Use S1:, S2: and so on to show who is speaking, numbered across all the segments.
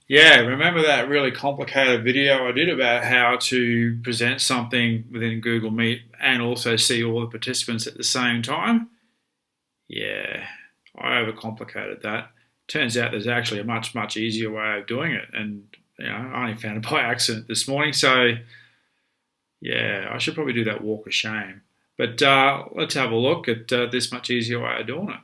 S1: Yeah, remember that really complicated video I did about how to present something within Google Meet and also see all the participants at the same time? Yeah, I overcomplicated that. Turns out there's actually a much easier way of doing it, and I only found it by accident this morning. So yeah, I should probably do that walk of shame. But let's have a look at this much easier way of doing it.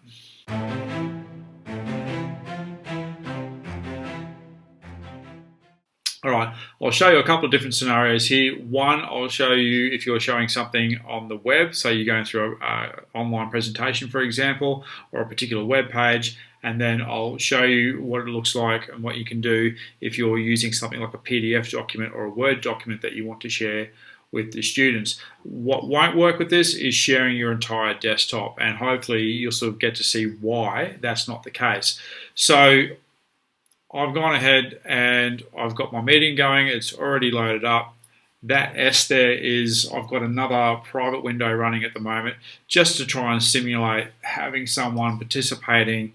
S1: All right, I'll show you a couple of different scenarios here. One, I'll show you if you're showing something on the web, so you're going through an online presentation, for example, or a particular web page, and then I'll show you what it looks like and what you can do if you're using something like a PDF document or a Word document that you want to share with the students. What won't work with this is sharing your entire desktop, and hopefully you'll sort of get to see why that's not the case. So I've gone ahead and I've got my meeting going. It's already loaded up. That S there is, I've got another private window running at the moment just to try and simulate having someone participating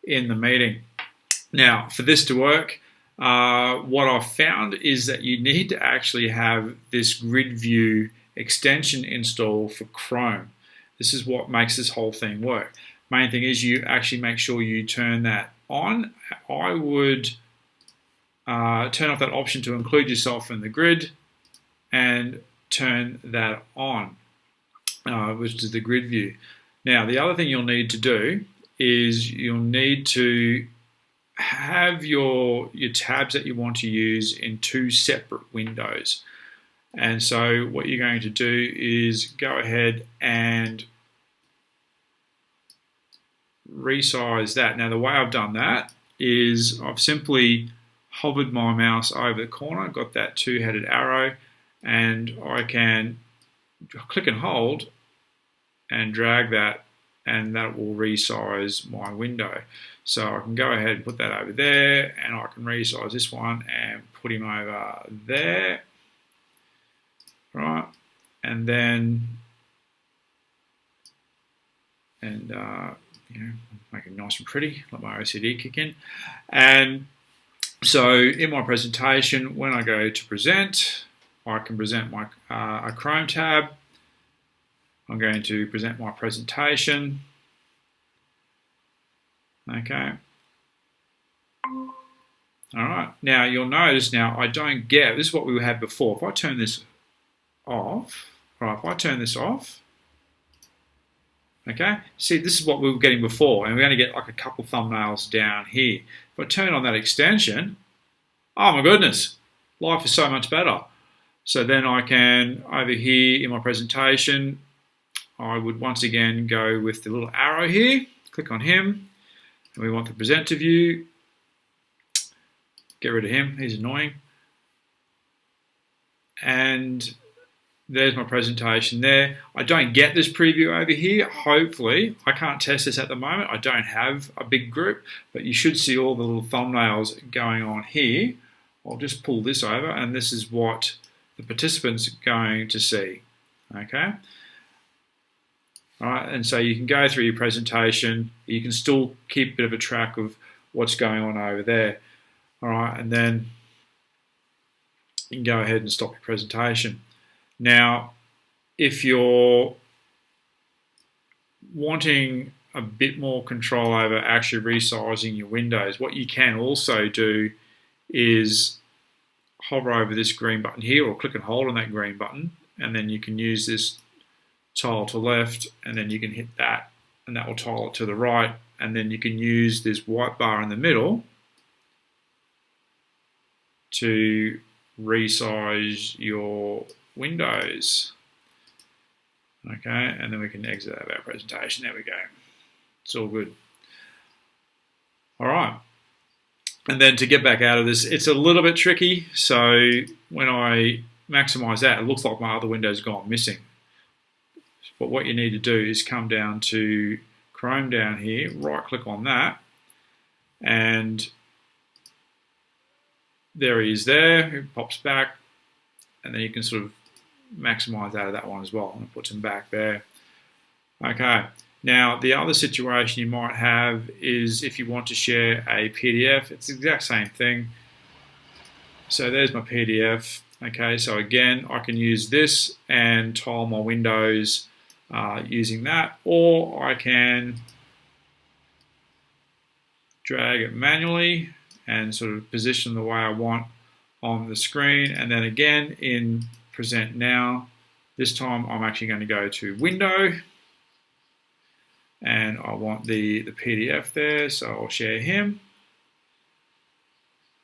S1: in the meeting. Now, for this to work, what I've found is that you need to actually have this grid view extension installed for Chrome. This is what makes this whole thing work. Main thing is you actually make sure you turn that on. I would turn off that option to include yourself in the grid and turn that on, which is the grid view. Now, the other thing you'll need to do is you'll need to have your tabs that you want to use in two separate windows. And so what you're going to do is go ahead and resize that. Now, the way I've done that is I've simply hovered my mouse over the corner, got that two-headed arrow, and I can click and hold and drag that, and that will resize my window. So I can go ahead and put that over there, and I can resize this one and put him over there, right? And then, make it nice and pretty, let my OCD kick in. And so in my presentation, when I go to present, I can present my a Chrome tab. I'm going to present my presentation. Okay. All right. Now you'll notice now I don't get, this is what we had before. If I turn this off, right, if I turn this off, okay, see, this is what we were getting before, and we're going to get like a couple thumbnails down here. If I turn on that extension, oh my goodness, life is so much better. So then I can, over here in my presentation, I would once again go with the little arrow here, click on him, and we want the presenter view. Get rid of him, he's annoying. And there's my presentation there. I don't get this preview over here. Hopefully, I can't test this at the moment. I don't have a big group, but you should see all the little thumbnails going on here. I'll just pull this over, and this is what the participants are going to see. Okay. All right, and so you can go through your presentation. You can still keep a bit of a track of what's going on over there. All right, and then you can go ahead and stop your presentation. Now, if you're wanting a bit more control over actually resizing your windows, what you can also do is hover over this green button here, or click and hold on that green button, and then you can use this tile to left, and then you can hit that, and that will tile it to the right, and then you can use this white bar in the middle to resize your windows. Okay, and then we can exit out of our presentation. There we go. It's all good. All right. And then to get back out of this, it's a little bit tricky. So when I maximize that, it looks like my other window's gone missing. But what you need to do is come down to Chrome down here, right click on that, and there he is there. It pops back, and then you can sort of maximize out of that one as well, and it puts him back there. Okay, now the other situation you might have is if you want to share a PDF, it's the exact same thing. So there's my PDF. Okay, so again, I can use this and tile my windows using that, or I can drag it manually and sort of position the way I want on the screen. And then again in Present Now, this time I'm actually going to go to Window, and I want the PDF there, so I'll share him.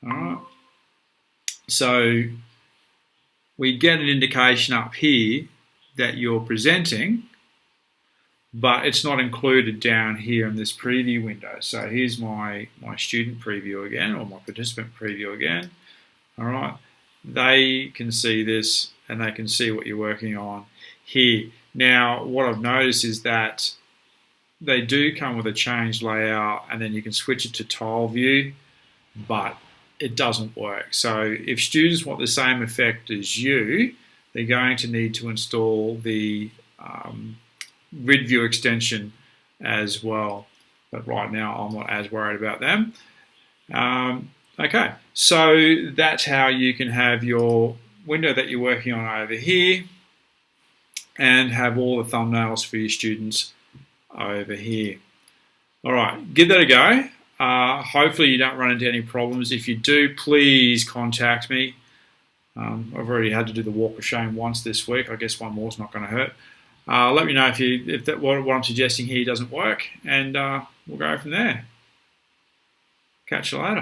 S1: All right. So we get an indication up here that you're presenting, but it's not included down here in this preview window. So here's my student preview again, or my participant preview again. All right, they can see this and they can see what you're working on here. Now, what I've noticed is that they do come with a changed layout, and then you can switch it to tile view, but it doesn't work. So if students want the same effect as you, they're going to need to install the grid view extension as well. But right now I'm not as worried about them. Okay, so that's how you can have your window that you're working on over here and have all the thumbnails for your students over here. All right, give that a go. Hopefully you don't run into any problems. If you do, please contact me. I've already had to do the walk of shame once this week. I guess one more is not going to hurt. Let me know if what I'm suggesting here doesn't work, and we'll go from there. Catch you later.